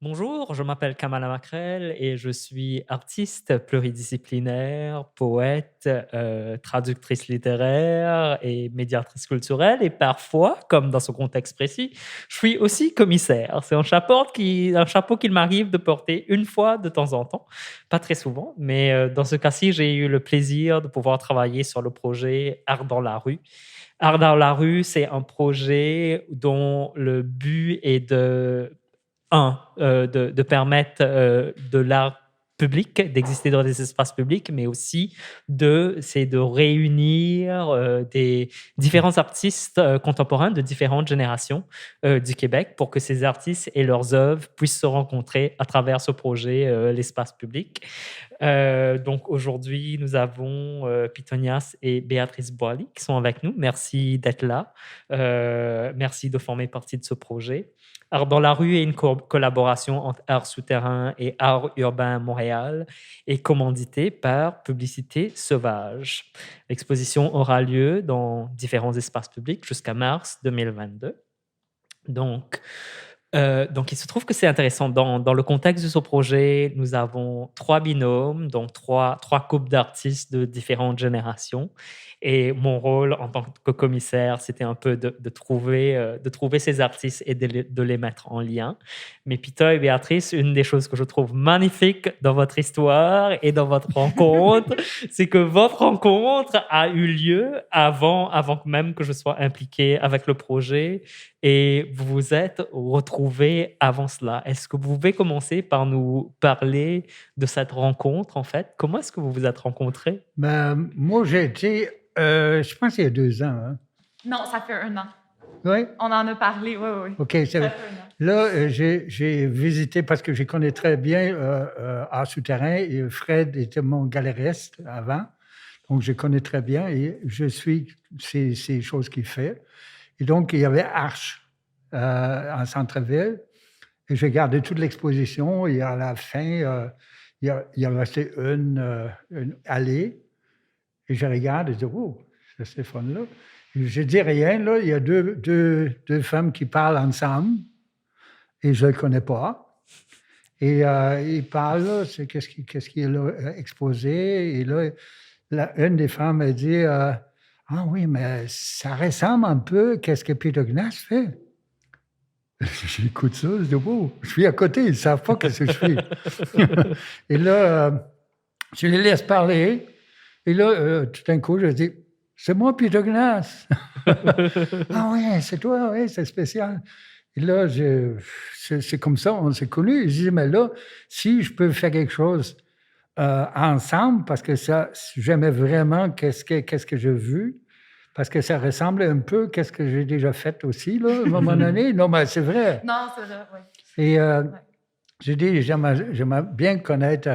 Bonjour, je m'appelle Kamala Macrel et je suis artiste pluridisciplinaire, poète, traductrice littéraire et médiatrice culturelle. Et parfois, comme dans ce contexte précis, je suis aussi commissaire. C'est un chapeau qu'il m'arrive de porter une fois de temps en temps, pas très souvent, mais dans ce cas-ci, j'ai eu le plaisir de pouvoir travailler sur le projet Art dans la rue. Art dans la rue, c'est un projet dont le but est de permettre de l'art public, d'exister dans des espaces publics, mais aussi c'est de réunir des différents artistes contemporains de différentes générations du Québec pour que ces artistes et leurs œuvres puissent se rencontrer à travers ce projet, l'espace public. Donc aujourd'hui, nous avons Pitonias et Béatrice Boily qui sont avec nous. Merci d'être là. Merci de former partie de ce projet. Art dans la rue est une collaboration entre Art souterrain et Art urbain Montréal et commanditée par Publicité Sauvage. L'exposition aura lieu dans différents espaces publics jusqu'à mars 2022. Donc, il se trouve que c'est intéressant. Dans le contexte de ce projet, nous avons trois binômes, donc trois couples d'artistes de différentes générations. Et mon rôle en tant que commissaire, c'était un peu de trouver ces artistes et de les mettre en lien. Mais Peter et Béatrice, une des choses que je trouve magnifique dans votre histoire et dans votre rencontre, c'est que votre rencontre a eu lieu avant même que je sois impliqué avec le projet et vous vous êtes retrouvés avant cela. Est-ce que vous pouvez commencer par nous parler de cette rencontre, en fait? Comment est-ce que vous vous êtes rencontrés? Ben, moi, j'ai été, je pense il y a 2 ans, hein? Non, ça fait 1 an. Oui? On en a parlé, oui, oui. OK, c'est Ça vrai. fait 1 an. Là, j'ai visité parce que je connais très bien, Art souterrain et Fred était mon galériste avant, donc je connais très bien et je suis ces choses qu'il fait et donc il y avait Arche, en centre-ville et j'ai gardé toute l'exposition et à la fin, il y a resté une allée et je regarde et je dis: «Oh, c'est le fun là». Je dis rien là, il y a deux femmes qui parlent ensemble et je ne le connais pas et ils parlent là, c'est qu'est-ce qui est là, exposé et là, une des femmes elle dit, «Ah oui, mais ça ressemble un peu qu'est-ce que Peter Knaus fait». J'écoute ça, je dis: «Oh!» Je suis à côté, ils ne savent pas qu'est-ce que je fais. Et là, je les laisse parler et là, tout d'un coup, je dis: «C'est moi Peter Knaus». «Ah ouais, c'est toi, oui, c'est spécial». Et là, c'est comme ça, on s'est connus. Je dis: «Mais là, si je peux faire quelque chose, ensemble, parce que ça j'aimais vraiment qu'est-ce que j'ai vu, parce que ça ressemblait un peu qu'est-ce que j'ai déjà fait aussi là, à un moment donné». Non, mais c'est vrai. Non, c'est vrai, oui. Et Ouais. j'ai dit: «J'aimerais bien connaître,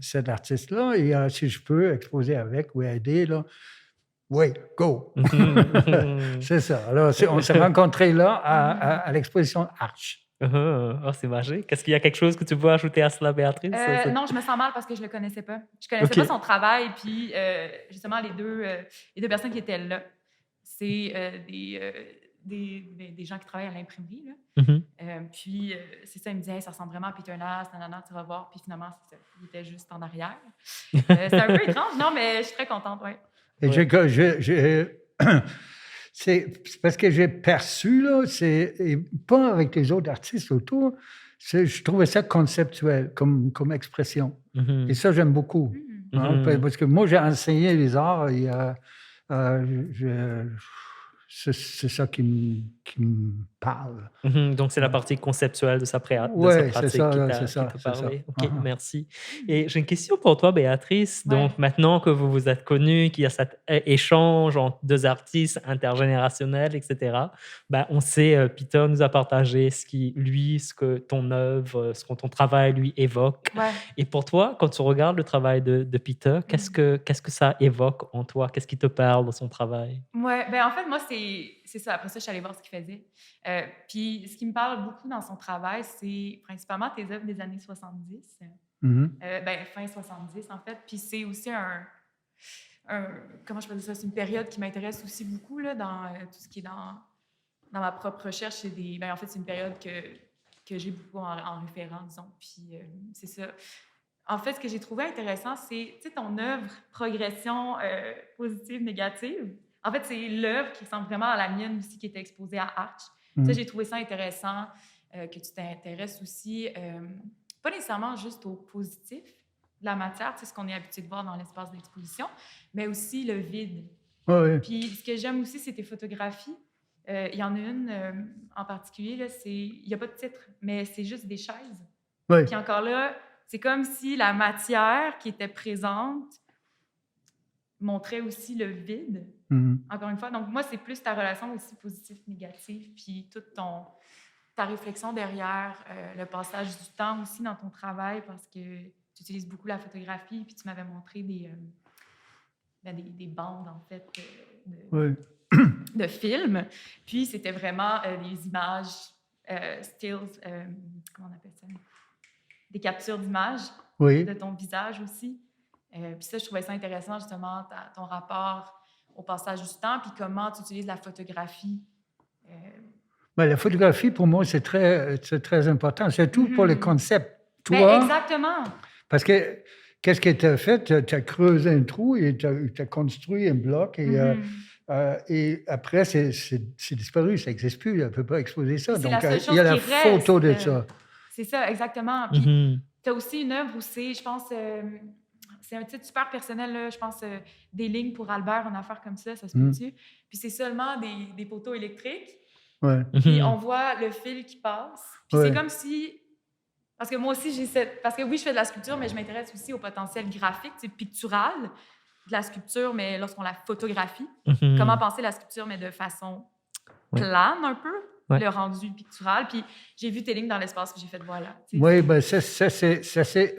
cet artiste-là et si je peux exposer avec ou aider là, oui, go!» C'est ça. Alors on s'est rencontrés là à l'exposition Arche. Oh, c'est magique. Est-ce qu'il y a quelque chose que tu veux ajouter à cela, Béatrice? Non, je me sens mal parce que je le connaissais pas. Je connaissais OK. pas son travail, puis justement les deux personnes qui étaient là, c'est des gens qui travaillent à l'imprimerie là. Mhm. Puis c'est ça, ils me disaient: hey, ça ressemble vraiment à Peter Nas, nanana, tu vas voir. Puis finalement, c'est ça, il était juste en arrière. C'est un peu étrange, non, mais je suis très contente, ouais. Et Ouais. c'est parce que j'ai perçu, là, et pas avec les autres artistes autour, je trouvais ça conceptuel comme expression. Et Mhm. ça, j'aime beaucoup. Mhm. Hein, Mhm. parce que moi, j'ai enseigné les arts et c'est ça qui me parle. Donc, c'est la partie conceptuelle de sa Oui, c'est pratique ça, là, c'est qui ça, t'a c'est ça. parlé. OK, Uh-huh. merci. Mhm. Et j'ai une question pour toi, Béatrice. Ouais. Donc, maintenant que vous vous êtes connus, qu'il y a cet échange entre deux artistes intergénérationnels, etc., ben, on sait, Peter nous a partagé ce que ton œuvre, ce que ton travail lui évoque. Ouais. Et pour toi, quand tu regardes le travail de Peter, qu'est-ce que ça évoque en toi? Qu'est-ce qui te parle de son travail? Ouais, ben en fait, moi, c'est ça. Après ça, je suis allée voir ce qu'il faisait. Puis, ce qui me parle beaucoup dans son travail, c'est principalement tes œuvres des années 70. Mhm. Ben, fin 70, en fait. Puis, c'est aussi comment je peux dire ça? C'est une période qui m'intéresse aussi beaucoup, là, dans tout ce qui est dans ma propre recherche. Ben, en fait, c'est une période que j'ai beaucoup en référent, disons. Puis c'est ça. En fait, ce que j'ai trouvé intéressant, c'est ton œuvre, progression positive, négative. En fait, c'est l'œuvre qui ressemble vraiment à la mienne aussi, qui était exposée à Arch. Ça, j'ai trouvé ça intéressant, que tu t'intéresses aussi, pas nécessairement juste au positif de la matière, ce qu'on est habitué de voir dans l'espace d'exposition, mais aussi le vide. Oui. Puis ce que j'aime aussi, c'est tes photographies. Il y en a une en particulier, là, il n'y a pas de titre, mais c'est juste des chaises. Oui. Puis encore là, c'est comme si la matière qui était présente montrait aussi le vide. Encore une fois, donc moi, c'est plus ta relation aussi positive-négative, puis toute ta réflexion derrière le passage du temps aussi dans ton travail, parce que tu utilises beaucoup la photographie, puis tu m'avais montré des bandes, en fait, de films. Puis c'était vraiment des images, stills, comment on appelle ça? Des captures d'images de ton visage aussi. Puis ça, je trouvais ça intéressant, justement, ton rapport au passage du temps, puis comment tu utilises la photographie. La photographie, pour moi, c'est très important, surtout pour le concept. Toi, exactement. Parce que qu'est-ce que tu as fait? Tu as creusé un trou et tu as construit un bloc et après, c'est disparu, ça n'existe plus, on ne peut pas exposer ça. Donc, il y a la photo de ça. C'est ça, exactement. Puis, tu as aussi une œuvre où c'est, je pense, c'est un titre super personnel, là, je pense, des lignes pour Albert, une affaire comme ça se peut-tu? Puis c'est seulement des poteaux électriques. Puis on voit le fil qui passe. Puis c'est comme si... Parce que moi aussi, parce que oui, je fais de la sculpture, mais je m'intéresse aussi au potentiel graphique, pictural de la sculpture, mais lorsqu'on la photographie. Comment penser la sculpture, mais de façon plane un peu, le rendu pictural. Puis j'ai vu tes lignes dans l'espace, puis j'ai fait voilà. Oui, bien ça c'est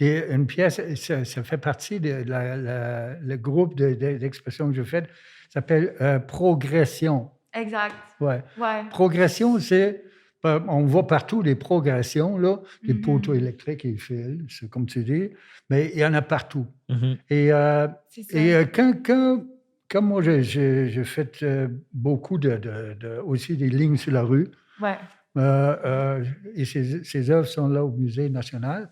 une pièce, ça fait partie de le groupe d'expression que je fais, ça s'appelle Progression. Exact. Ouais. Progression, c'est... On voit partout des progressions, là, des poteaux électriques et des fils, c'est comme tu dis, mais il y en a partout. Et quand moi, j'ai fait beaucoup aussi des lignes sur la rue, et ces œuvres sont là au Musée national,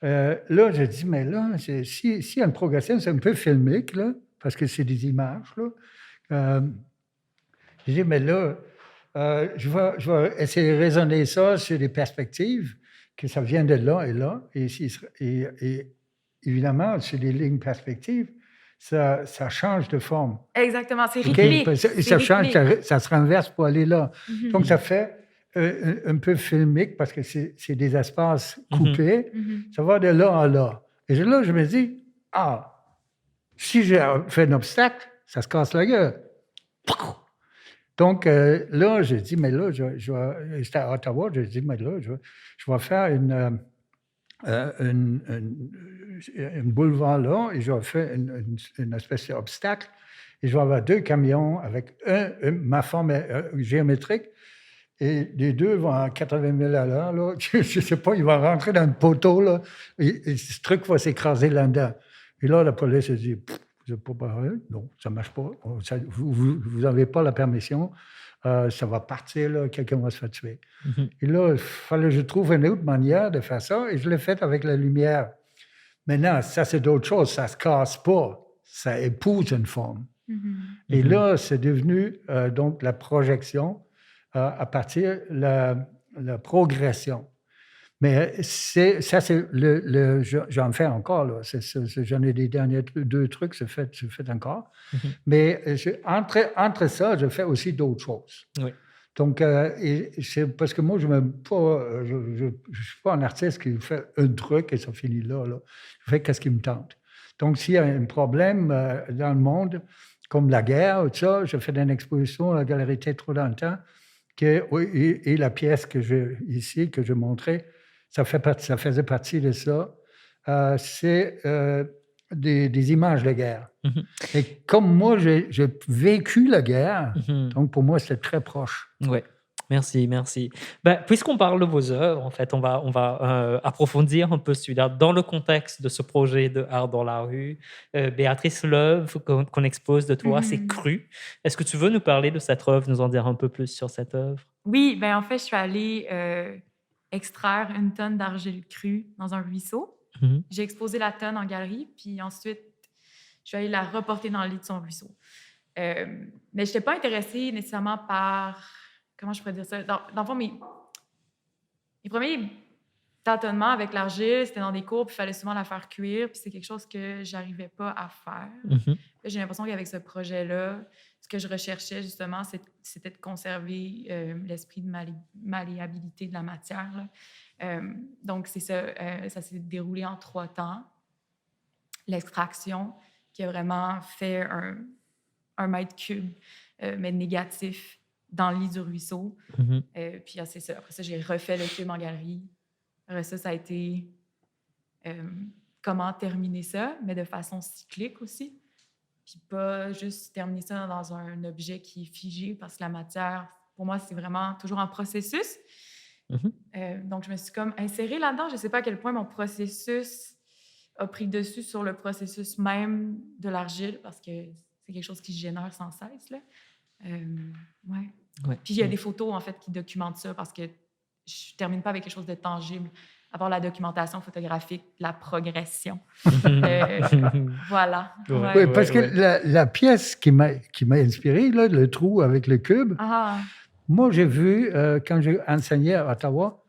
là, j'ai dit, mais là, s'il y a une progression, c'est un peu filmique, là, parce que c'est des images, là. J'ai dit, mais là... je vais essayer de raisonner ça sur des perspectives, que ça vient de là et là. Et évidemment, sur des lignes perspectives, ça change de forme. Exactement, c'est rythmique. Ça change, ça se renverse pour aller là. Donc, ça fait un peu filmique parce que c'est des espaces coupés. Ça va de là à là. Et là, je me dis, si j'ai fait un obstacle, ça se casse la gueule. Donc, là, j'ai dit, mais là, j'étais à Ottawa, j'ai dit, mais là, je vais faire une boulevard là, et je vais faire une espèce d'obstacle, et je vais avoir 2 camions avec ma forme géométrique, et les 2 vont à 80 000 à l'heure, là. Je ne sais pas, ils vont rentrer dans le poteau, là, et ce truc va s'écraser là-dedans. Et là, la police a dit... Je pas parlé. Non, ça ne marche pas. Vous n'avez pas la permission. Ça va partir, là, quelqu'un va se faire tuer. Et là, il fallait que je trouve une autre manière de faire ça, et je l'ai fait avec la lumière. Maintenant, ça, c'est d'autres choses. Ça ne se casse pas. Ça épouse une forme. Et là, c'est devenu donc la projection à partir de la progression. Mais c'est j'en fais encore, là. J'en ai des derniers 2 trucs, je fais encore. Mais entre ça, je fais aussi d'autres choses. Donc, c'est parce que moi, je ne suis pas un artiste qui fait un truc et ça finit là. Je fais ce qui me tente. Donc, s'il y a un problème dans le monde, comme la guerre ou tout ça, je fais une exposition à la Galerie Tétro dans le temps, et la pièce que je montrais, ça faisait partie de ça. C'est des images de guerre. Et comme moi, j'ai vécu la guerre, donc pour moi, c'était très proche. Ouais. Merci, merci. Ben, puisqu'on parle de vos œuvres, en fait, on va approfondir un peu celui-là dans le contexte de ce projet de Art dans la rue. Béatrice, l'œuvre qu'on expose de toi, c'est Cru. Est-ce que tu veux nous parler de cette œuvre, nous en dire un peu plus sur cette œuvre? Oui, ben en fait, je suis allée extraire une tonne d'argile crue dans un ruisseau. J'ai exposé la tonne en galerie, puis ensuite, je suis allée la reporter dans le lit de son ruisseau. Mais je n'étais pas intéressée nécessairement par... Comment je pourrais dire ça? Dans le fond, mes premiers tâtonnements avec l'argile, c'était dans des cours, puis il fallait souvent la faire cuire, puis c'est quelque chose que j'arrivais pas à faire. J'ai l'impression qu'avec ce projet-là, ce que je recherchais justement, c'était de conserver l'esprit de malléabilité de la matière. Là. Donc, c'est ça. Ça s'est déroulé en 3 temps. L'extraction, qui a vraiment fait un mètre cube, mais négatif, dans le lit du ruisseau. Puis c'est ça. Après ça, j'ai refait le cube en galerie. Après ça, ça a été comment terminer ça, mais de façon cyclique aussi. Puis pas juste terminer ça dans un objet qui est figé, parce que la matière, pour moi, c'est vraiment toujours un processus. Donc, je me suis comme insérée là-dedans. Je ne sais pas à quel point mon processus a pris dessus sur le processus même de l'argile, parce que c'est quelque chose qui se génère sans cesse. Là. Ouais. Puis il y a des photos, en fait, qui documentent ça, parce que je ne termine pas avec quelque chose de tangible, à part la documentation photographique, la progression. Voilà. Oui, parce que la pièce qui m'a inspiré, là, le trou avec le cube, moi, j'ai vu, quand j'ai enseigné à Ottawa,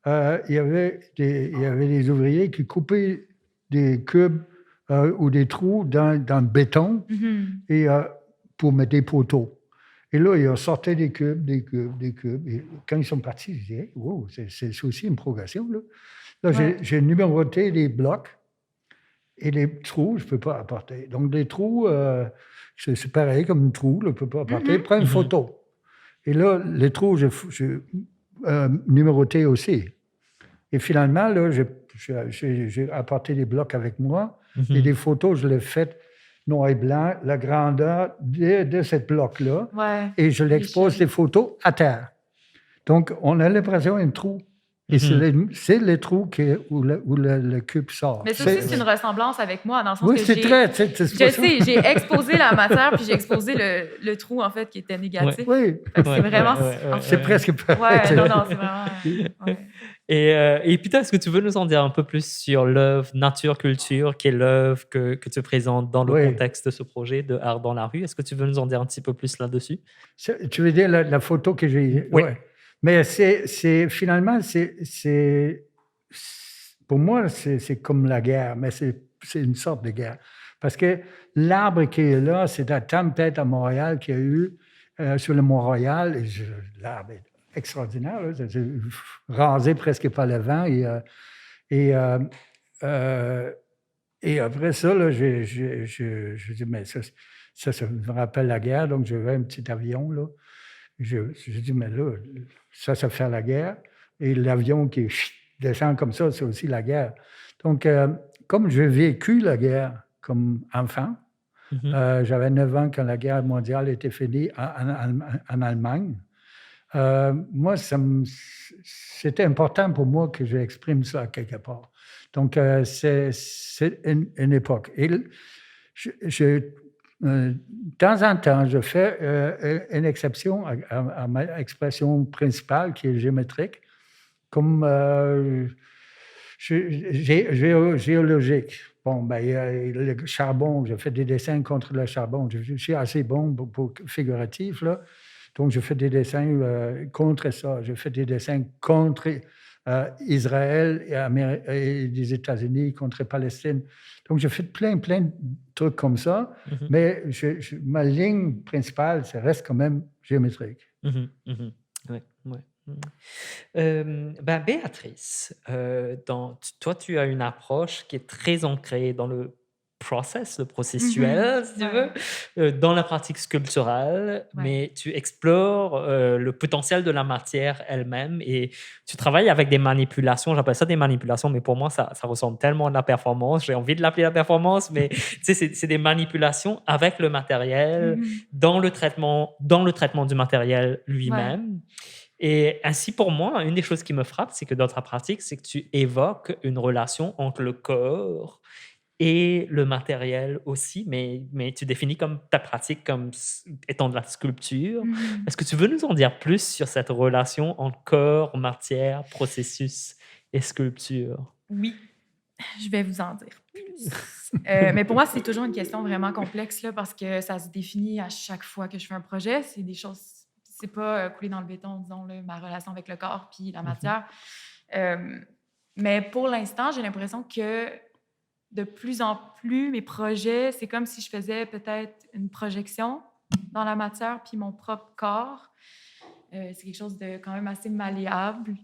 il y avait des ouvriers qui coupaient des cubes ou des trous dans le béton et, pour mettre des poteaux. Et là, ils ont sorti des cubes. Et quand ils sont partis, je disais, wow, c'est aussi une progression. Là, j'ai numéroté les blocs et les trous, je ne peux pas apporter. Donc, les trous, c'est pareil comme un trou, je ne peux pas apporter. Prends une photo. Et là, les trous, j'ai numéroté aussi. Et finalement, là, j'ai apporté des blocs avec moi et des photos, je les ai faites noir et blanc, la grandeur de ce bloc-là. Et je l'expose des photos à terre. Donc, on a l'impression d'un trou. Et c'est le trou où le cube sort. Mais ça aussi, c'est une ressemblance avec moi, dans le sens que c'est très... Je sais, j'ai exposé la matière, puis j'ai exposé le trou, en fait, qui était négatif. Oui. C'est vraiment... C'est presque pareil. Non, c'est vraiment... Et Peter, est-ce que tu veux nous en dire un peu plus sur l'œuvre Nature Culture, qui est l'œuvre que tu présentes dans le contexte de ce projet de Art dans la rue? Est-ce que tu veux nous en dire un petit peu plus là-dessus? Tu veux dire la photo que j'ai... Oui. Mais finalement, pour moi, c'est comme la guerre, mais c'est une sorte de guerre. Parce que l'arbre qui est là, c'est la tempête à Montréal qu'il y a eu sur le Mont-Royal. L'arbre est extraordinaire, là, c'est rasé presque par le vent. Et après ça, là, je dis, mais ça me rappelle la guerre, donc je vais un petit avion, là. Je dis, mais là, ça fait la guerre. Et l'avion qui descend comme ça, c'est aussi la guerre. Donc, comme j'ai vécu la guerre comme enfant, j'avais 9 ans quand la guerre mondiale était finie en Allemagne. Moi, c'était important pour moi que j'exprime ça quelque part. Donc, c'est une époque. Et de temps en temps, je fais une exception à ma expression principale qui est géométrique, comme géologique. Bon, le charbon, je fais des dessins contre le charbon. Je suis assez bon pour figuratif, là. Donc, je fais des dessins contre ça. Je fais des dessins contre Israël et les États-Unis, contre Palestine. Donc, je fais plein de trucs comme ça, mais ma ligne principale, ça reste quand même géométrique. Béatrice, toi, tu as une approche qui est très ancrée dans le le processuel, si tu veux, dans la pratique sculpturale, mais tu explores le potentiel de la matière elle-même et tu travailles avec des manipulations. J'appelle ça des manipulations, mais pour moi, ça ressemble tellement à la performance. J'ai envie de l'appeler la performance, mais c'est des manipulations avec le matériel, dans le traitement du matériel lui-même. Et ainsi, pour moi, une des choses qui me frappe, c'est que dans ta pratique, c'est que tu évoques une relation entre le corps et le matériel aussi, mais tu définis comme ta pratique comme étant de la sculpture. Mhm. Est-ce que tu veux nous en dire plus sur cette relation entre corps, matière, processus et sculpture? Oui, je vais vous en dire plus. Mais pour moi, c'est toujours une question vraiment complexe là, parce que ça se définit à chaque fois que je fais un projet. C'est des choses, c'est pas coulé dans le béton, disons, là, ma relation avec le corps puis la matière. Mais pour l'instant, j'ai l'impression que de plus en plus, mes projets, c'est comme si je faisais peut-être une projection dans la matière puis mon propre corps. C'est quelque chose de quand même assez malléable.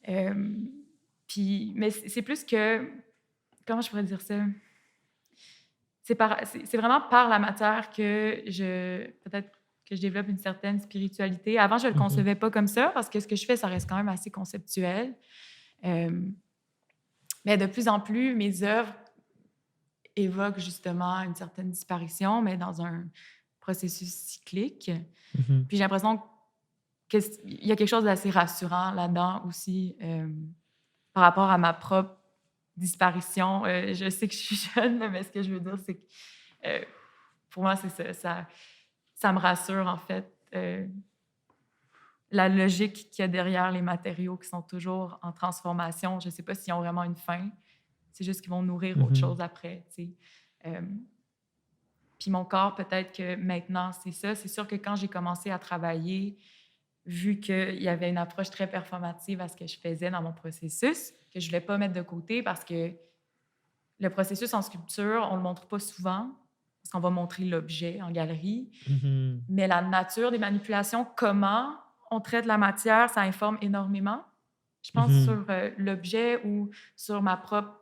Mais c'est plus que... Comment je pourrais dire ça? C'est vraiment par la matière que peut-être que je développe une certaine spiritualité. Avant, je ne le concevais pas comme ça parce que ce que je fais, ça reste quand même assez conceptuel. Mais de plus en plus, mes œuvres évoquent justement une certaine disparition, mais dans un processus cyclique. Puis j'ai l'impression qu'il y a quelque chose d'assez rassurant là-dedans aussi par rapport à ma propre disparition. Je sais que je suis jeune, mais ce que je veux dire, c'est que pour moi, c'est ça me rassure, en fait. La logique qu'il y a derrière les matériaux qui sont toujours en transformation. Je ne sais pas s'ils ont vraiment une fin. C'est juste qu'ils vont nourrir autre chose après, tu sais. Puis mon corps, peut-être que maintenant, c'est ça. C'est sûr que quand j'ai commencé à travailler, vu qu'il y avait une approche très performative à ce que je faisais dans mon processus, que je ne voulais pas mettre de côté parce que le processus en sculpture, on ne le montre pas souvent, parce qu'on va montrer l'objet en galerie. Mais la nature des manipulations, comment on traite la matière, ça informe énormément, je pense, sur l'objet ou sur ma propre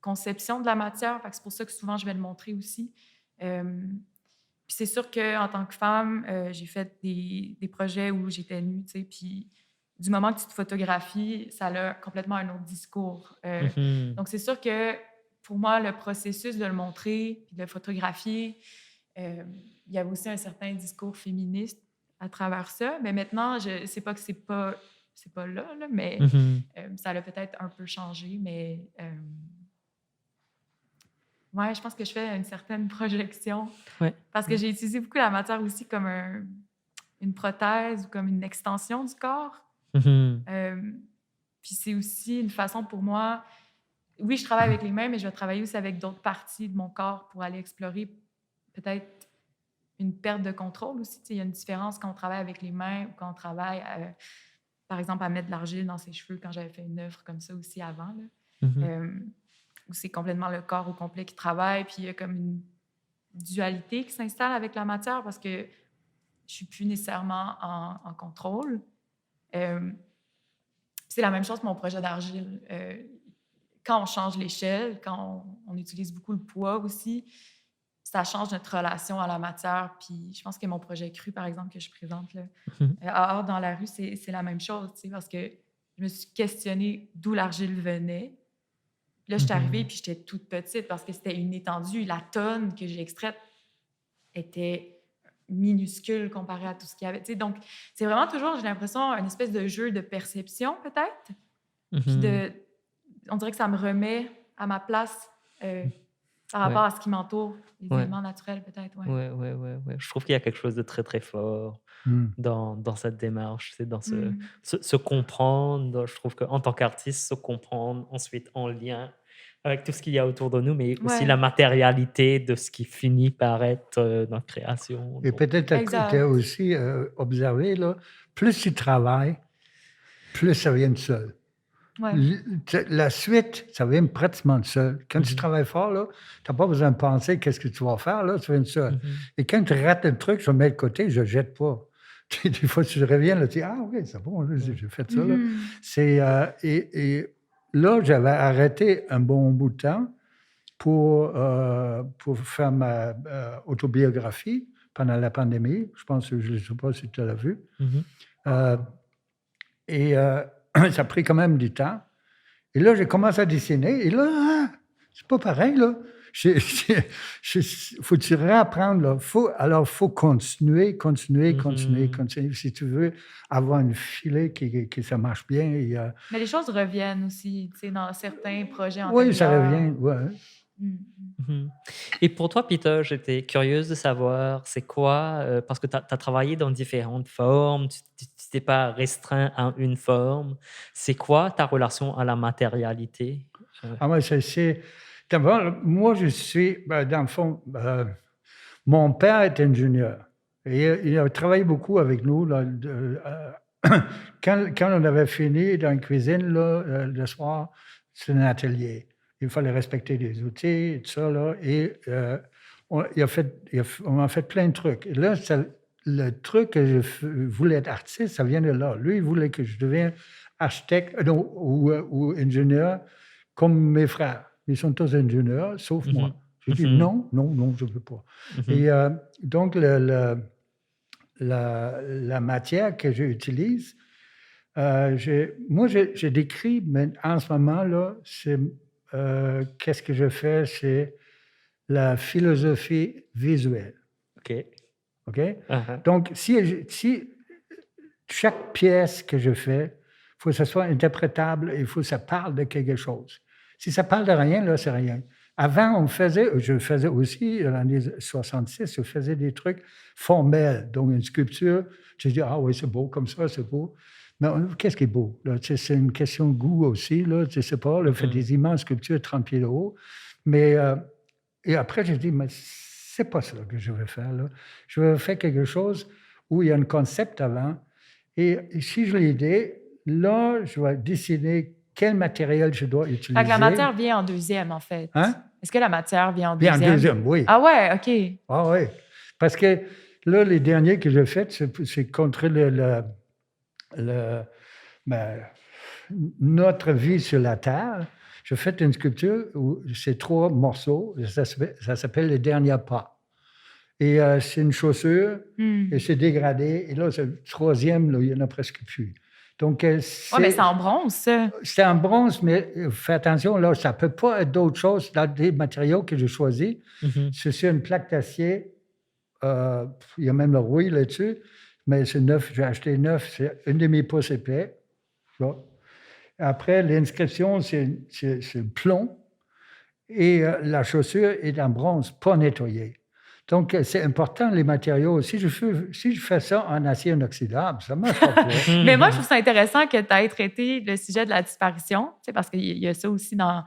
conception de la matière. Fait que c'est pour ça que souvent, je vais le montrer aussi. Puis c'est sûr qu'en tant que femme, j'ai fait des projets où j'étais nue, tu sais, puis du moment que tu te photographies, ça a complètement un autre discours. Donc c'est sûr que pour moi, le processus de le montrer puis de le photographier, il y avait aussi un certain discours féministe à travers ça. Mais maintenant, je sais pas que c'est pas là, mais ça a peut-être un peu changé, mais... Oui, je pense que je fais une certaine projection. Ouais. Parce que j'ai utilisé beaucoup la matière aussi comme une prothèse ou comme une extension du corps. Puis c'est aussi une façon pour moi... Oui, je travaille avec les mains, mais je vais travailler aussi avec d'autres parties de mon corps pour aller explorer peut-être une perte de contrôle aussi. Il y a une différence quand on travaille avec les mains ou quand on travaille, par exemple, à mettre de l'argile dans ses cheveux, quand j'avais fait une œuvre comme ça aussi avant. Là. Où c'est complètement le corps au complet qui travaille, puis il y a comme une dualité qui s'installe avec la matière parce que je ne suis plus nécessairement en contrôle. C'est la même chose pour mon projet d'argile. Quand on change l'échelle, quand on utilise beaucoup le poids aussi, ça change notre relation à la matière. Puis je pense que mon projet cru, par exemple, que je présente là, Art dans la rue, c'est la même chose, parce que je me suis questionnée d'où l'argile venait. Là, je suis arrivée puis j'étais toute petite parce que c'était une étendue. La tonne que j'ai extraite était minuscule comparée à tout ce qu'il y avait. T'sais. Donc, c'est vraiment toujours, j'ai l'impression, une espèce de jeu de perception, peut-être. Puis on dirait que ça me remet à ma place par rapport à ce qui m'entoure, les éléments naturels, peut-être. Ouais. Je trouve qu'il y a quelque chose de très, très fort dans cette démarche. C'est dans se comprendre. Je trouve qu'en tant qu'artiste, se comprendre ensuite en lien avec tout ce qu'il y a autour de nous, mais aussi la matérialité de ce qui finit par être notre création. Et peut-être tu as aussi observé, là, plus tu travailles, plus ça vient de seul. Ouais. La suite, ça vient pratiquement de seul. Quand tu travailles fort, tu n'as pas besoin de penser qu'est-ce que tu vas faire, là, tu viens de seul. Et quand tu rates le truc, je le mets de côté, je ne le jette pas. Des fois, tu reviens, là, tu dis, ah oui, c'est bon, là, j'ai fait ça. Là. Et là, j'avais arrêté un bon bout de temps pour faire ma autobiographie pendant la pandémie. Je pense que je ne sais pas si tu l'as vu. Ça a pris quand même du temps. Et là, j'ai commencé à dessiner. Et là, c'est pas pareil, là. faut-tu réapprendre, là? Faut continuer. Si tu veux avoir une filet que ça marche bien. Mais les choses reviennent aussi, tu sais, dans certains projets Oui, antérieurs. ça revient, ouais. Et pour toi, Peter, j'étais curieuse de savoir, c'est quoi, parce que tu as travaillé dans différentes formes, tu t'es pas restreint à une forme. C'est quoi ta relation à la matérialité? Ah ouais, d'abord, moi, dans le fond, mon père est ingénieur. Et il a travaillé beaucoup avec nous. Là, quand on avait fini dans la cuisine, là, le soir, c'est un atelier. Il fallait respecter les outils et tout ça. Là, et on a fait plein de trucs. Et là, le truc que je voulais être artiste, ça vient de là. Lui, il voulait que je devienne architecte ou ingénieur comme mes frères. Ils sont tous ingénieurs, sauf moi. J'ai dit non, je ne veux pas. Et donc, la matière que j'utilise, j'ai décrit, mais en ce moment-là, qu'est-ce que je fais? C'est la philosophie visuelle. OK? Donc, si chaque pièce que je fais, il faut que ça soit interprétable et il faut que ça parle de quelque chose. Si ça parle de rien, là, c'est rien. Avant, je faisais aussi, dans l'année 66, je faisais des trucs formels. Donc, une sculpture, je dis, ah oui, c'est beau, comme ça, c'est beau. Mais qu'est-ce qui est beau? Là? C'est une question de goût aussi, là, je ne sais pas. On fait des immenses sculptures de 30 pieds de haut. Mais, et après, j'ai dit, mais c'est pas ça que je veux faire. Là. Je veux faire quelque chose où il y a un concept avant. Et si je l'ai aidé, là, je vais décider quel matériel je dois utiliser. Donc, la matière vient en deuxième, en fait. Hein? Est-ce que la matière vient en deuxième? Vient en deuxième, oui. Ah ouais, OK. Ah oui. Parce que là, les derniers que j'ai faits, c'est contre notre vie sur la Terre. J'ai fait une sculpture où c'est 3 morceaux. Ça s'appelle Les Derniers Pas. Et c'est une chaussure et c'est dégradé. Et là, c'est le 3e, là, il n'y en a presque plus. Donc, mais c'est en bronze, ça. C'est en bronze, mais fais attention, là, ça ne peut pas être d'autre chose dans des matériaux que j'ai choisis. C'est une plaque d'acier. Il y a même le rouille là-dessus, mais c'est neuf. J'ai acheté neuf. C'est 1,5 pouce épais. Là. Après, l'inscription, c'est le plomb. Et la chaussure est en bronze, pas nettoyée. Donc, c'est important, les matériaux. Si je fais ça en acier inoxydable, ça ne marche pas. Mais moi, je trouve ça intéressant que tu aies traité le sujet de la disparition, parce qu'il y a ça aussi dans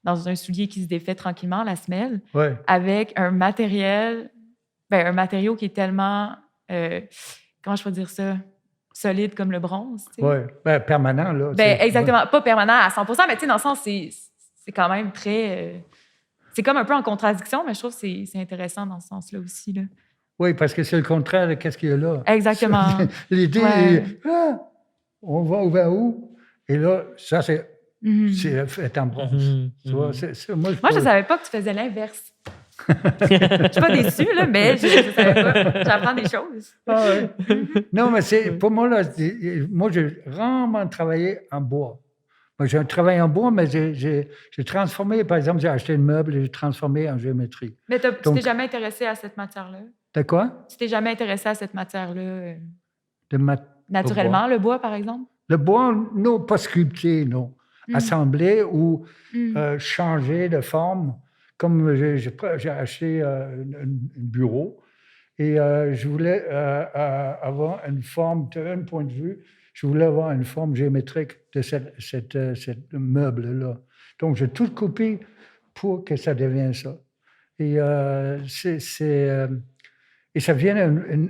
un soulier qui se défait tranquillement, la semelle, avec un matériau qui est tellement, comment je peux dire ça, solide comme le bronze. Oui, permanent. Là, exactement, pas permanent à 100 mais dans le sens, c'est quand même très... c'est comme un peu en contradiction, mais je trouve que c'est intéressant dans ce sens-là aussi. Là. Oui, parce que c'est le contraire de ce qu'il y a là. Exactement. L'idée est, on va vers où? Et là, ça, c'est fait en bronze. Moi, je ne savais pas que tu faisais l'inverse. Je ne suis pas déçue, là, mais je ne savais pas. J'apprends des choses. Non, mais pour moi, là, moi, j'ai rarement travaillé en bois. Moi, j'ai travaillé en bois, mais j'ai transformé, par exemple, j'ai acheté un meuble et j'ai transformé en géométrie. Mais tu t'es jamais intéressé à cette matière-là? De quoi? Tu t'es jamais intéressé à cette matière-là? Naturellement, le bois, par exemple? Le bois, non, pas sculpté, non. Assemblé ou changer de forme. Comme j'ai acheté un bureau et je voulais avoir une forme, d'un point de vue, je voulais avoir une forme géométrique de cette meuble-là. Donc, j'ai tout coupé pour que ça devienne ça. Et et ça devient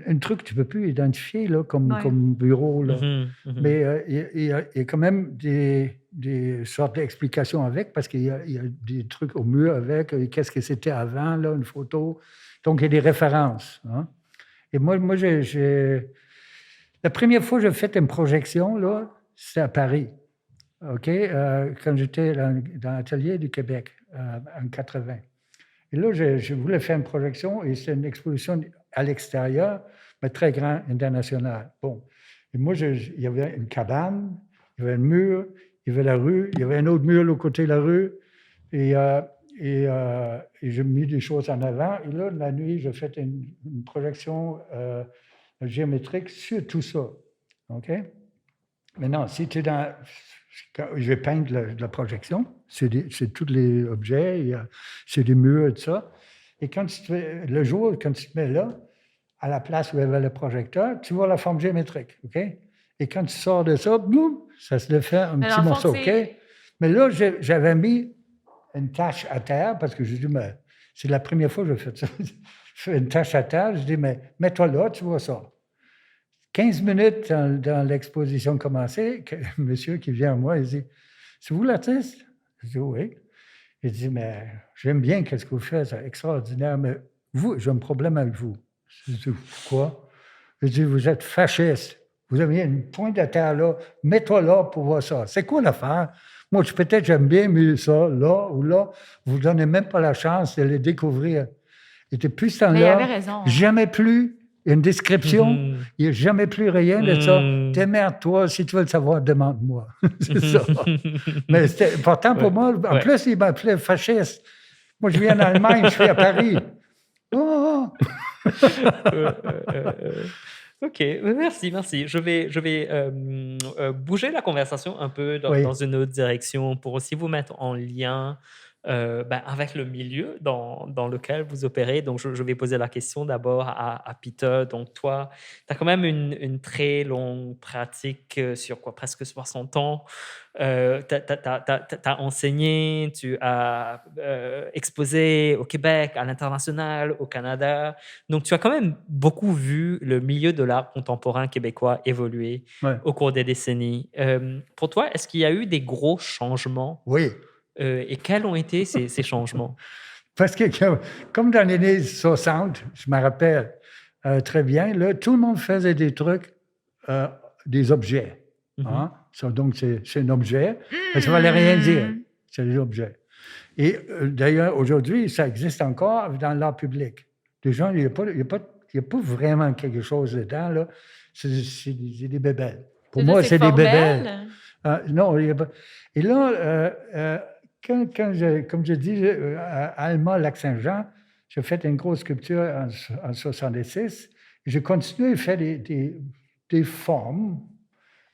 un truc que tu ne peux plus identifier là, comme bureau. Là. Mais il y a quand même des sortes d'explications avec, parce qu'il y a des trucs au mur avec, qu'est-ce que c'était avant, là, une photo. Donc, il y a des références. Hein. Et moi la première fois que j'ai fait une projection, là, c'était à Paris, OK? Quand j'étais dans l'atelier du Québec, en 80. Et là, je voulais faire une projection, et c'est une exposition à l'extérieur, mais très grande, internationale. Bon. Et moi, il y avait une cabane, il y avait un mur, il y avait la rue, il y avait un autre mur de l'autre côté de la rue, et j'ai mis des choses en avant. Et là, la nuit, j'ai fait une projection géométrique sur tout ça. OK? Maintenant, si tu es dans... Je vais peindre la projection sur tous les objets, sur des murs et tout ça. Et le jour, quand tu te mets là, à la place où il y avait le projecteur, tu vois la forme géométrique. OK? Et quand tu sors de ça, boum, ça se fait un petit morceau. OK? Mais là, j'avais mis une tache à terre parce que je dis, mais c'est la première fois que je fais ça. Je fais une tache à terre, je dis, mais mets-toi là, tu vois ça. 15 minutes dans l'exposition commencée, un monsieur qui vient à moi, il dit, c'est vous l'artiste? Je dis, oui. Il dit, mais j'aime bien ce que vous faites, c'est extraordinaire, mais vous, j'ai un problème avec vous. Je dis, quoi? Je dis, vous êtes fasciste. Vous avez une pointe de terre là, mets-toi là pour voir ça. C'est quoi l'affaire? Moi, peut-être j'aime bien mieux ça, là ou là. Vous ne donnez même pas la chance de le découvrir. Et depuis ce temps-là, jamais plus une description, il n'y a jamais plus rien de ça. Démerde-toi, si tu veux le savoir, demande-moi. C'est ça. Mais c'était important pour moi. En plus, il m'appelait fasciste. Moi, je viens d'Allemagne, je suis à Paris. Oh! OK, merci. Je vais bouger la conversation un peu dans une autre direction pour aussi vous mettre en lien avec le milieu dans lequel vous opérez. Donc, je vais poser la question d'abord à Peter. Donc, toi, tu as quand même une très longue pratique sur presque 60 ans. Tu as enseigné, tu as exposé au Québec, à l'international, au Canada. Donc, tu as quand même beaucoup vu le milieu de l'art contemporain québécois évoluer au cours des décennies. Pour toi, est-ce qu'il y a eu des gros changements? Oui. Et quels ont été ces changements? Parce que, comme dans les années 60, je me rappelle très bien, là, tout le monde faisait des trucs, des objets. Hein? Ça, donc, c'est un objet, mais ça ne valait rien dire. C'est des objets. Et d'ailleurs, aujourd'hui, ça existe encore dans l'art public. Les gens, il n'y a pas vraiment quelque chose dedans. Là. C'est des bébelles. Pour moi, c'est des bébelles. Non, il n'y a pas. Et là, comme je dis, à Alma, Lac-Saint-Jean, j'ai fait une grosse sculpture en 1966. J'ai continué à faire des formes.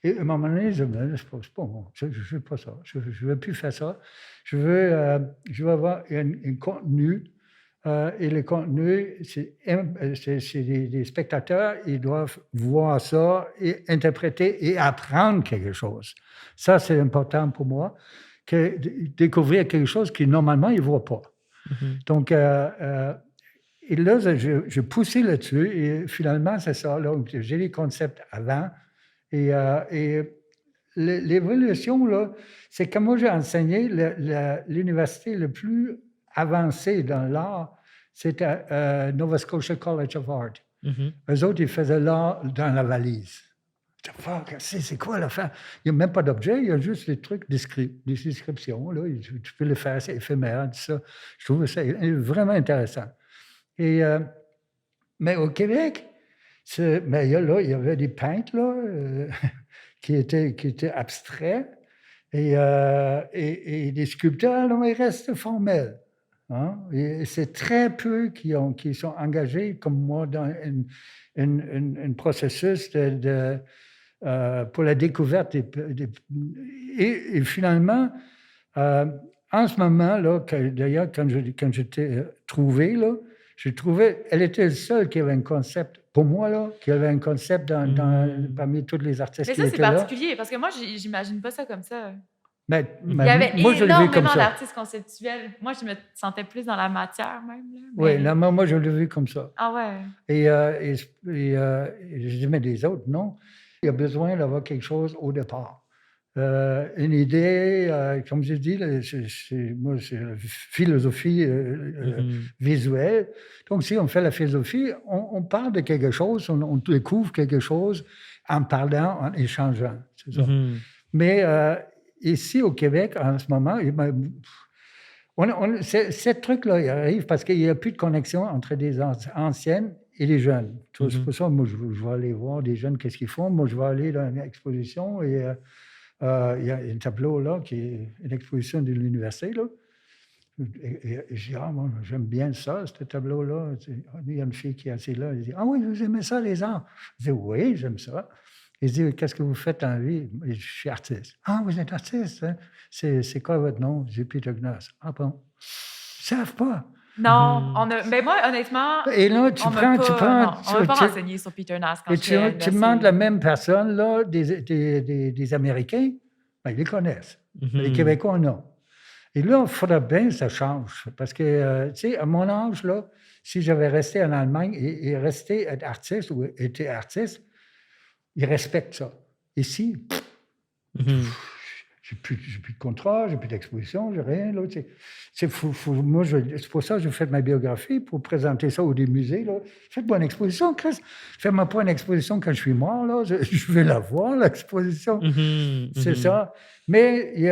Et à un moment donné, je me dis, c'est pas bon, je ne veux pas ça. Je ne veux plus faire ça. Je veux avoir un contenu. Et le contenu, c'est des spectateurs, ils doivent voir ça et interpréter et apprendre quelque chose. Ça, c'est important pour moi, que découvrir quelque chose qu'ils, normalement, ils ne voient pas. Donc, et là, je poussais là-dessus et finalement, c'est ça. Là, j'ai les concepts avant. Et l'évolution, là, c'est comme moi, j'ai enseigné l'université le plus avancée dans l'art, c'était Nova Scotia College of Art. Eux autres, ils faisaient l'art dans la valise. C'est quoi l'affaire? Il n'y a même pas d'objet, il y a juste des trucs, des descriptions. Là, tu peux le faire, c'est éphémère, tout ça. Je trouve ça vraiment intéressant. Et, mais au Québec, mais là, il y avait des peintres là, qui étaient abstraits et des sculpteurs, là, ils restent formels. Hein? Et c'est très peu qui sont engagés, comme moi, dans un processus pour la découverte. Et finalement, en ce moment, là, d'ailleurs, quand je t'ai trouvé, là, j'ai trouvé, elle était la seule qui avait un concept, pour moi, là, qui avait un concept parmi tous les artistes qui étaient là. Mais ça, c'est particulier, parce que moi, j'imagine pas ça comme ça. Mais il y avait énormément d'artistes conceptuels. Moi, je me sentais plus dans la matière, même. Là, mais... Oui, moi, je l'ai vu comme ça. Ah ouais. Et je dis, mais des autres, non. Il y a besoin d'avoir quelque chose au départ. Une idée, comme je dis, moi, c'est la philosophie visuelle. Donc, si on fait la philosophie, on parle de quelque chose, on découvre quelque chose en parlant, en échangeant. C'est ça. Mais ici, au Québec, en ce moment, ce truc-là, il arrive parce qu'il n'y a plus de connexion entre des anciennes et les jeunes. C'est pour ça, moi, je vais aller voir des jeunes, qu'est-ce qu'ils font. Moi, je vais aller dans une exposition et il y a un tableau là, qui est une exposition de l'université. Là. Et je dis, ah, moi, j'aime bien ça, ce tableau-là. Il y a une fille qui est assise là, elle dit, ah oui, vous aimez ça, les arts? Je dis, oui, j'aime ça. Il dit, qu'est-ce que vous faites en vie? Je suis artiste. Ah, vous êtes artiste, hein? C'est quoi votre nom? Je dis, Peter Knaus. Ah bon? Ils ne savent pas. Non, mais moi, honnêtement, et là, tu on prends, ne m'a pas renseigné sur Peter Knaus quand tu demandes la même personne, là, des Américains, ben, ils les connaissent. Les Québécois, non. Et là, il faudrait bien que ça change. Parce que, tu sais, à mon âge, là, si j'avais resté en Allemagne et resté être artiste ou été artiste, ils respectent ça. Ici, j'ai plus de contrat, j'ai plus d'exposition, j'ai rien. Là, moi, c'est pour ça que j'ai fait ma biographie, pour présenter ça aux des musées. Là. Faites-moi une exposition, Chris. Faites-moi pas une exposition quand je suis mort. Là. Je vais la voir, l'exposition. C'est ça. Mais il y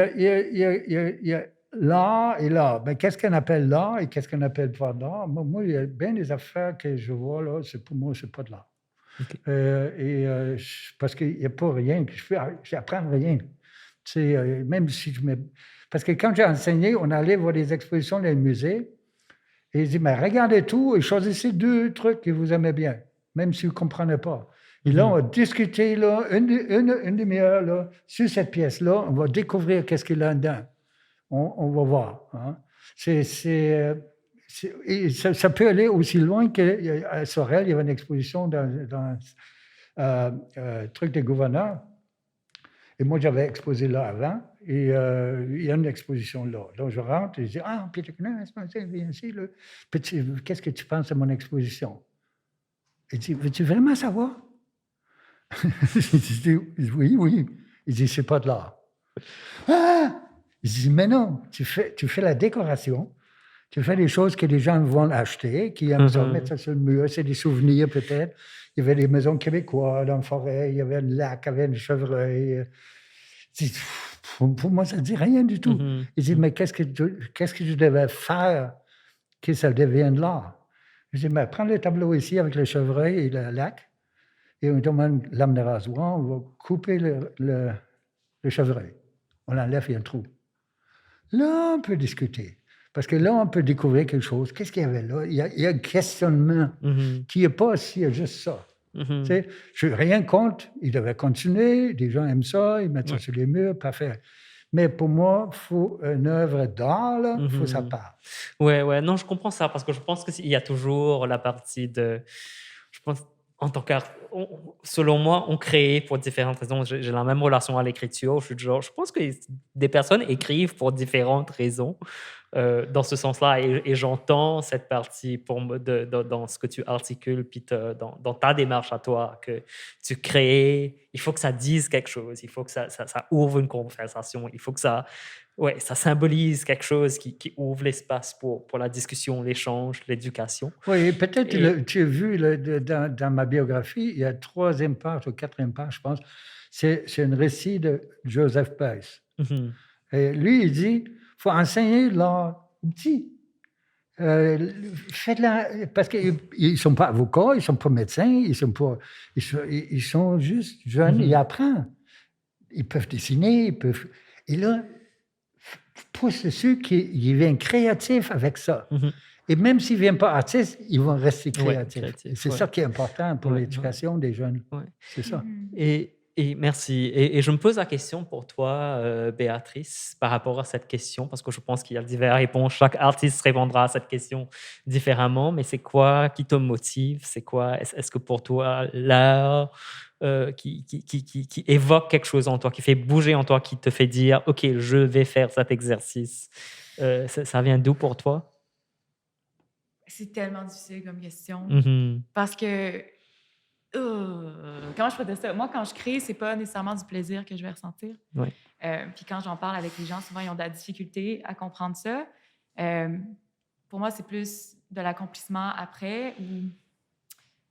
a l'art et l'art. Ben, qu'est-ce qu'on appelle l'art et qu'est-ce qu'on appelle pas l'art? Moi, il y a bien des affaires que je vois, là, pour moi, c'est pas de l'art. Okay. Parce qu'il n'y a pas rien que je fais. J'apprends rien. Même si parce que quand j'ai enseigné, on allait voir des expositions dans les musées et ils disaient, mais regardez tout et choisissez 2 trucs que vous aimez bien, même si vous ne comprenez pas. Et là, on va discuter là, une demi-heure là, sur cette pièce-là, on va découvrir qu'est-ce qu'il y a dedans. On va voir. Hein. Ça peut aller aussi loin qu'à Sorel, il y avait une exposition dans truc des gouverneurs. Et moi, j'avais exposé là avant, et il y a une exposition là. Donc, je rentre et je dis, ah, Peter Knaus, viens ici. Qu'est-ce que tu penses de mon exposition? Il dit, veux-tu vraiment savoir? Je dis, oui. Il dit, c'est pas de l'art. Ah! Je dis, mais non, tu fais la décoration, tu fais des choses que les gens vont acheter, qui aiment ça, mettre ça sur le mur, c'est des souvenirs peut-être. Il y avait des maisons québécoises dans la forêt, il y avait un lac, il y avait un chevreuil. Pour moi, ça ne dit rien du tout. Il dit, mais qu'est-ce que je devais faire que ça devienne de l'art? Je dis, mais prends le tableau ici avec le chevreuil et le lac, et on demande une lame de rasoir, on va couper le chevreuil. On l'enlève, il y a un trou. Là, on peut discuter. Parce que là, on peut découvrir quelque chose. Qu'est-ce qu'il y avait là? Il y a un questionnement qui n'est pas si juste ça. Je n'ai rien contre. Il devait continuer. Les gens aiment ça. Ils mettent ça sur les murs. Parfait. Mais pour moi, il faut une œuvre d'art. Il faut que ça parle. Ouais. Non, je comprends ça. Parce que je pense qu'il y a toujours la partie de... Je pense... En tant qu'artiste, selon moi, on crée pour différentes raisons. J'ai la même relation à l'écriture. Je pense que des personnes écrivent pour différentes raisons dans ce sens-là. Et j'entends cette partie dans ce que tu articules, puis dans ta démarche à toi, que tu crées. Il faut que ça dise quelque chose. Il faut que ça ouvre une conversation. Il faut que ça symbolise quelque chose qui ouvre l'espace pour la discussion, l'échange, l'éducation. Oui, peut-être tu as vu dans ma biographie, il y a 3e page ou 4e page, je pense, c'est un récit de Joseph Beuys. Et lui, il dit, il faut enseigner l'art aux petits. Faites-la, parce qu'ils ne sont pas avocats, ils ne sont pas médecins, ils sont juste jeunes, ils apprennent. Ils peuvent dessiner, Et là, pousse dessus qu'ils deviennent créatifs avec ça. Et même s'ils ne viennent pas artistes, ils vont rester créatifs. C'est ça qui est important pour l'éducation des jeunes. C'est ça. Et merci. Et je me pose la question pour toi, Béatrice, par rapport à cette question, parce que je pense qu'il y a diverses réponses. Chaque artiste répondra à cette question différemment, mais c'est quoi qui te motive? C'est quoi? Est-ce que pour toi, l'art qui évoque quelque chose en toi, qui fait bouger en toi, qui te fait dire « Ok, je vais faire cet exercice », ça vient d'où pour toi? C'est tellement difficile comme question. Parce que comment je pourrais dire ça? Moi, quand je crée, c'est pas nécessairement du plaisir que je vais ressentir. Puis quand j'en parle avec les gens, souvent, ils ont de la difficulté à comprendre ça. Pour moi, c'est plus de l'accomplissement après ou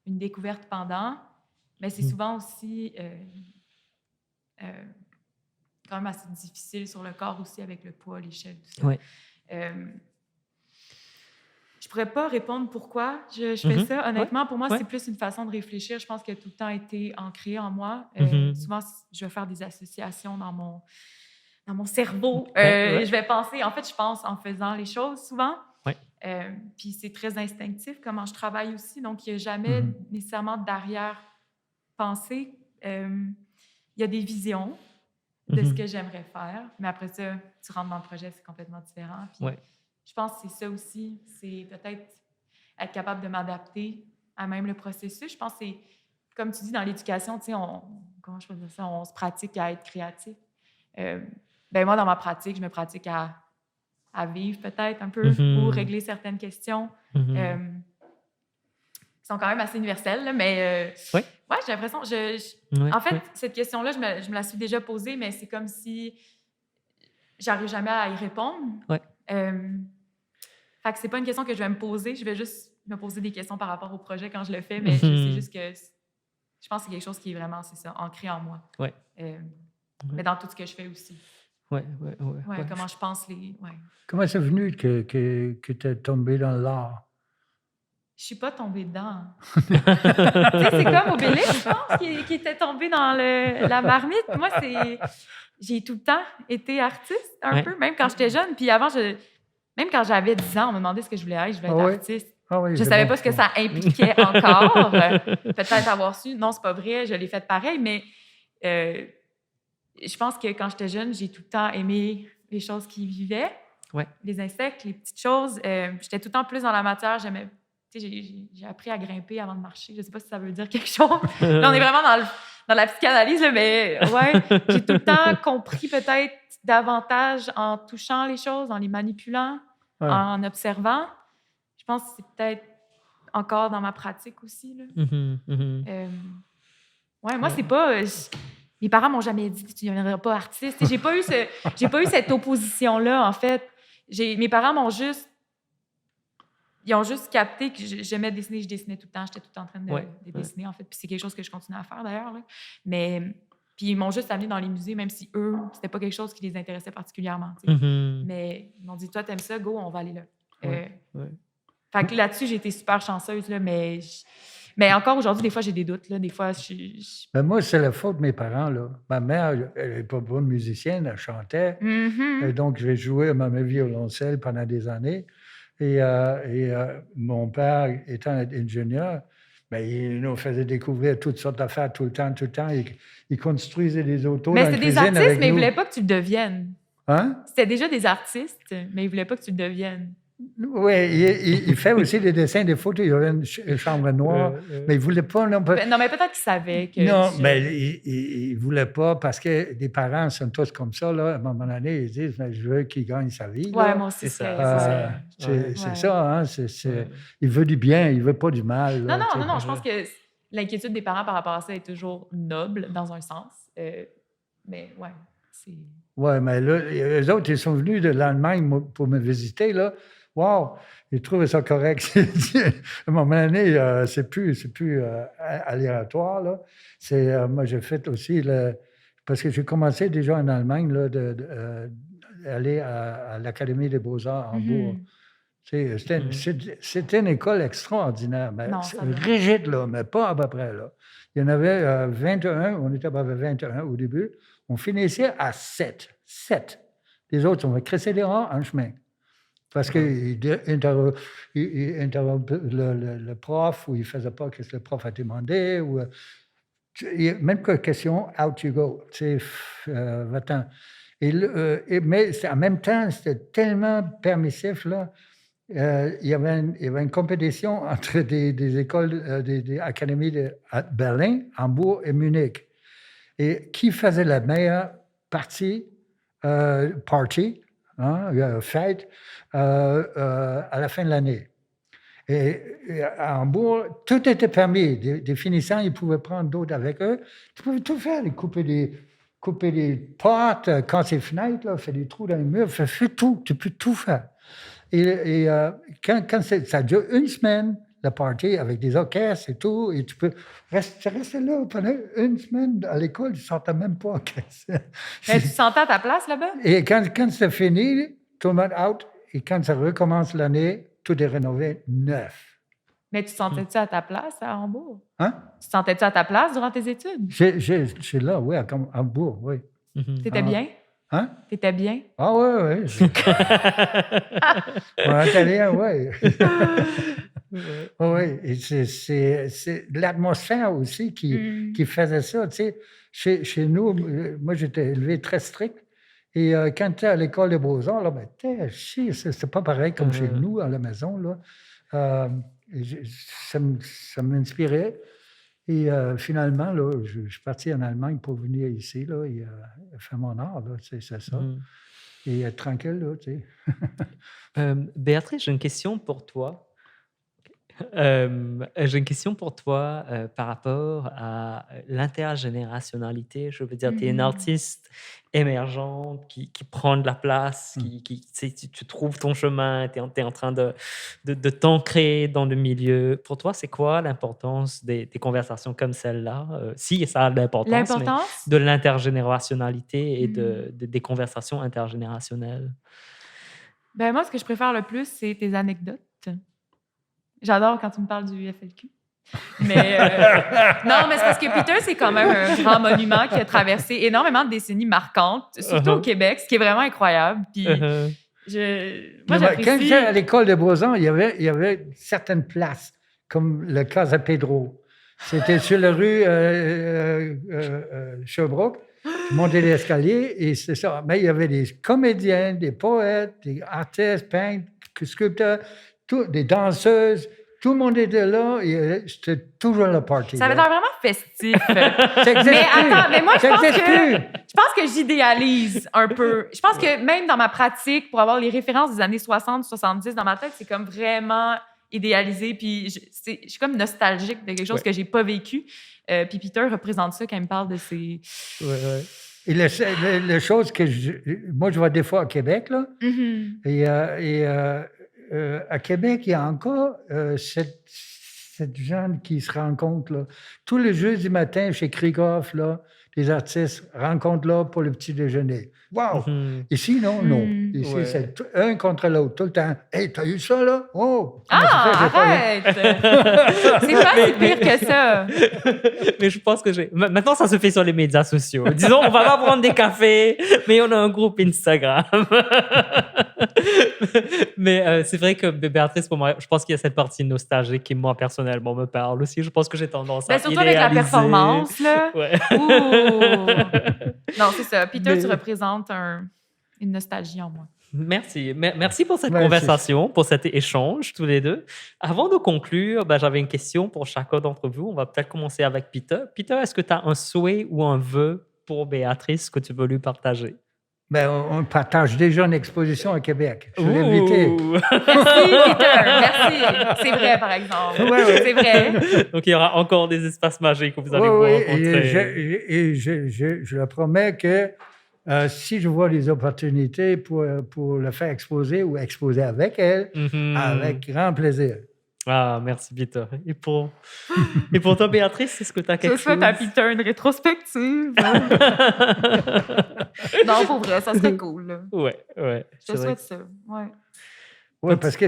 une découverte pendant. Mais c'est souvent aussi quand même assez difficile sur le corps aussi avec le poids, l'échelle, tout ça. Je pourrais pas répondre pourquoi je fais ça. Honnêtement, pour moi, c'est plus une façon de réfléchir. Je pense qu'elle a tout le temps été ancrée en moi. Souvent, je vais faire des associations dans dans mon cerveau. Je vais penser... En fait, je pense en faisant les choses souvent. Ouais. Puis c'est très instinctif comment je travaille aussi. Donc, il n'y a jamais nécessairement d'arrière-pensée. Il y a des visions de ce que j'aimerais faire. Mais après ça, tu rentres dans le projet, c'est complètement différent. Puis je pense que c'est ça aussi. C'est peut-être être capable de m'adapter à même le processus. Je pense que c'est, comme tu dis, dans l'éducation, tu sais, comment je peux dire ça, on se pratique à être créatif. Moi, dans ma pratique, je me pratique à vivre peut-être un peu ou régler certaines questions qui sont quand même assez universelles, là, mais j'ai l'impression... en fait, cette question-là, je me la suis déjà posée, mais c'est comme si j'arrive jamais à y répondre. Fait que c'est pas une question que je vais me poser, je vais juste me poser des questions par rapport au projet quand je le fais, mais je sais juste que je pense que c'est quelque chose qui est vraiment, c'est ça, ancré en moi. Mais dans tout ce que je fais aussi. Comment je pense Comment c'est venu que tu es tombé dans l'art? Je suis pas tombée dedans. Tu sais, c'est comme Obélix, je pense, qui était tombé dans la marmite. Moi, j'ai tout le temps été artiste, un peu, même quand j'étais jeune. Puis avant, même quand j'avais 10 ans, on me demandait ce que je voulais être. Je voulais être artiste. Je savais pas ce que ça impliquait encore. Peut-être avoir su. Non, c'est pas vrai, je l'ai fait pareil, mais je pense que quand j'étais jeune, j'ai tout le temps aimé les choses qui vivaient, les insectes, les petites choses. J'étais tout le temps plus dans la matière. J'ai appris à grimper avant de marcher. Je sais pas si ça veut dire quelque chose. Là, on est vraiment dans la psychanalyse, là, mais j'ai tout le temps compris peut-être davantage en touchant les choses, en les manipulant, en observant. Je pense que c'est peut-être encore dans ma pratique aussi. Là. Moi, c'est pas... mes parents m'ont jamais dit que tu ne deviendras pas artiste. J'ai pas eu cette opposition-là, en fait. Mes parents ils ont juste capté que j'aimais dessiner. Je dessinais tout le temps. J'étais tout le temps en train de dessiner, en fait. Puis c'est quelque chose que je continue à faire, d'ailleurs. Là. Mais... Puis ils m'ont juste amené dans les musées, même si eux, c'était pas quelque chose qui les intéressait particulièrement. Mais ils m'ont dit, toi, t'aimes ça, go, on va aller là. Fait que là-dessus, j'ai été super chanceuse, là, mais encore aujourd'hui, des fois, j'ai des doutes. Là. Des fois, Ben moi, c'est la faute de mes parents. Là. Ma mère, elle n'est pas bonne musicienne, elle chantait. Et donc, j'ai joué à ma violoncelle pendant des années. Et mon père, étant ingénieur, il nous faisait découvrir toutes sortes d'affaires tout le temps. Il construisait des autos dans la cuisine avec nous. Mais c'était des artistes, mais ils ne voulaient pas que tu le deviennes. Hein? C'était déjà des artistes, mais ils ne voulaient pas que tu le deviennes. Oui, il fait aussi des dessins, des photos. Il y avait une chambre noire, mais il ne voulait pas... Non, mais peut-être qu'il savait que... Non, mais il ne voulait pas, parce que les parents sont tous comme ça, là. À un moment donné, ils disent, je veux qu'il gagne sa vie. Oui, moi aussi, c'est ça. C'est ça, hein? Il veut du bien, il ne veut pas du mal. Là, non, je pense que l'inquiétude des parents par rapport à ça est toujours noble, dans un sens. Mais, c'est... Oui, mais là, eux autres, ils sont venus de l'Allemagne pour me visiter, là. Wow! Ils trouvaient ça correct. À un moment donné, c'est plus aléatoire, là. Moi, j'ai fait aussi parce que j'ai commencé déjà en Allemagne, là, d'aller à l'Académie des Beaux-Arts à Hambourg. C'était une école extraordinaire, mais rigide, là, mais pas à peu près, là. Il y en avait 21, on était à peu près 21 au début. On finissait à 7. Les autres, on va cresser les rangs en chemin. Parce qu'il interrompait le prof, ou il ne faisait pas ce que le prof a demandé. Ou, même que question, out you go. Va-t'en. Mais en même temps, c'était tellement permissif, là. Il y avait une compétition entre des écoles, des académies à Berlin, Hambourg et Munich. Et qui faisait la meilleure partie, fête, à la fin de l'année. Et à Hambourg, tout était permis. Des finissants, ils pouvaient prendre d'autres avec eux. Tu pouvais tout faire, couper des portes, casser les fenêtres, là, faire des trous dans les murs, fais tout, tu peux tout faire. Et quand ça dure une semaine, la party avec des orchestres et tout, et tu peux rester là pendant une semaine à l'école, tu ne sortais même pas. Mais tu te sentais à ta place là-bas? Et quand c'est fini, tout le monde out, et quand ça recommence l'année, tout est rénové neuf. Mais tu te sentais-tu à ta place à Hambourg? Hein? Tu te sentais-tu à ta place durant tes études? Je suis là, oui, à Hambourg, oui. T'étais bien? Hein? T'étais bien? Ah ouais. En italien, ouais. Ouais. Oui, et c'est l'atmosphère aussi qui faisait ça. Tu sais, chez nous, moi, j'étais élevé très strict. Et quand tu es à l'école des beaux-arts, là, ben, c'est pas pareil comme chez nous, à la maison. Là. Ça m'inspirait. Et finalement, là, je suis parti en Allemagne pour venir ici là, et faire mon art. Là, c'est ça. Et être tranquille, là, tu sais. Béatrice, j'ai une question pour toi. J'ai une question pour toi par rapport à l'intergénérationnalité. Je veux dire, tu es une artiste émergente qui prend de la place, tu sais, tu trouves ton chemin, tu es en train de t'ancrer dans le milieu. Pour toi, c'est quoi l'importance des conversations comme celle-là? Si, ça a de l'importance, mais L'importance? de l'intergénérationnalité et des conversations intergénérationnelles. Ben moi, ce que je préfère le plus, c'est tes anecdotes. J'adore quand tu me parles du FLQ. Mais non, mais c'est parce que Peter, c'est quand même un grand monument qui a traversé énormément de décennies marquantes, surtout au Québec, ce qui est vraiment incroyable. Puis moi, j'apprécie. Quand j'étais à l'école de Beaux-Arts, il y avait certaines places, comme le Casa Pedro. C'était sur la rue Sherbrooke. Tu montais l'escalier et c'est ça. Mais il y avait des comédiens, des poètes, des artistes, peintres, sculpteurs, des danseuses. Tout le monde était là et c'était toujours le party. Ça avait l'air vraiment festif. Mais attends, mais moi, je pense que j'idéalise un peu. Je pense que même dans ma pratique, pour avoir les références des années 60, 70 dans ma tête, c'est comme vraiment idéalisé. Puis je suis comme nostalgique de quelque chose que j'ai pas vécu. Puis Peter représente ça quand il me parle de ses... Ouais. Et la chose que moi, je vois des fois à Québec, là, et à Québec, il y a encore cette jeune qui se rencontre là. Tous les jeudis matin chez Krieghoff, là, les artistes rencontrent là pour le petit déjeuner. Wow! Ici, non. Ici, c'est un contre l'autre, tout le temps. Hey, t'as eu ça, là? Oh! Arrête! C'est pas si pire que ça. Mais je pense que maintenant, ça se fait sur les médias sociaux. Disons, on va pas prendre des cafés, mais on a un groupe Instagram. Mais c'est vrai que Béatrice, pour moi, je pense qu'il y a cette partie nostalgique qui, moi, personnellement, me parle aussi. Je pense que j'ai tendance à surtout avec la performance, là. Ouais. Non, c'est ça. Peter, tu représentes une nostalgie en moi. Merci. Merci pour cette conversation, pour cet échange, tous les deux. Avant de conclure, j'avais une question pour chacun d'entre vous. On va peut-être commencer avec Peter. Peter, est-ce que tu as un souhait ou un vœu pour Béatrice que tu veux lui partager? On partage déjà une exposition à Québec. Je l'ai invité. Merci, Peter. Merci. C'est vrai, par exemple. C'est vrai. Donc, il y aura encore des espaces magiques où vous allez vous rencontrer. Et je le promets que si je vois des opportunités pour le faire exposer ou exposer avec elle, avec grand plaisir. Ah, merci, Peter. Et pour toi, Béatrice, est-ce que tu as quelque chose? Je souhaite à Peter une rétrospective. Non, pour vrai, ça serait cool. Ouais. Je te souhaite ça, Oui, parce que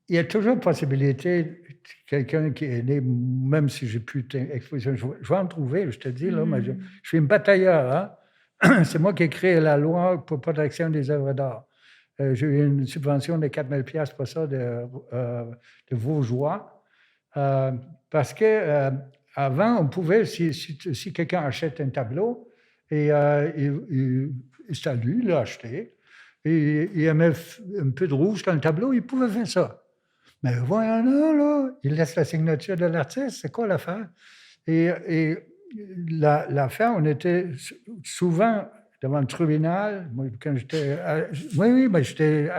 il y a toujours possibilité, quelqu'un qui est né, même si j'ai plus d'exposition, je vais en trouver, je te dis, là, mais je suis un batailleur. Hein? C'est moi qui ai créé la loi pour protection des œuvres d'art. J'ai eu une subvention de 4 000 $ pour ça de Vaugeois. Parce que avant, on pouvait, si quelqu'un achète un tableau, et c'est à lui, il l'a acheté, et il met un peu de rouge dans le tableau, il pouvait faire ça. Mais voyons là, il laisse la signature de l'artiste, c'est quoi l'affaire? Et l'affaire, on était souvent devant le tribunal. Moi, quand j'étais... j'étais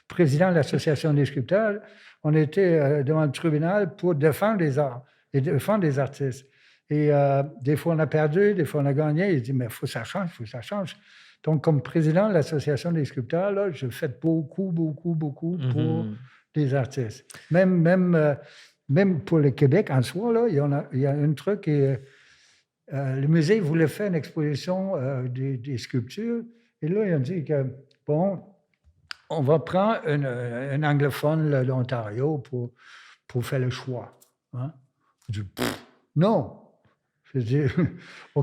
président de l'Association des sculpteurs. On était devant le tribunal pour défendre les arts et défendre les artistes. Et des fois, on a perdu, des fois, on a gagné. Il dit, mais il faut que ça change. Donc, comme président de l'Association des sculpteurs, là, je fais beaucoup pour les artistes. Même pour le Québec en soi, là, il y a un truc... le musée voulait faire une exposition des sculptures. Et là, ils ont dit que, on va prendre un anglophone de l'Ontario pour faire le choix. Hein? Je dis, non. Je dis, OK,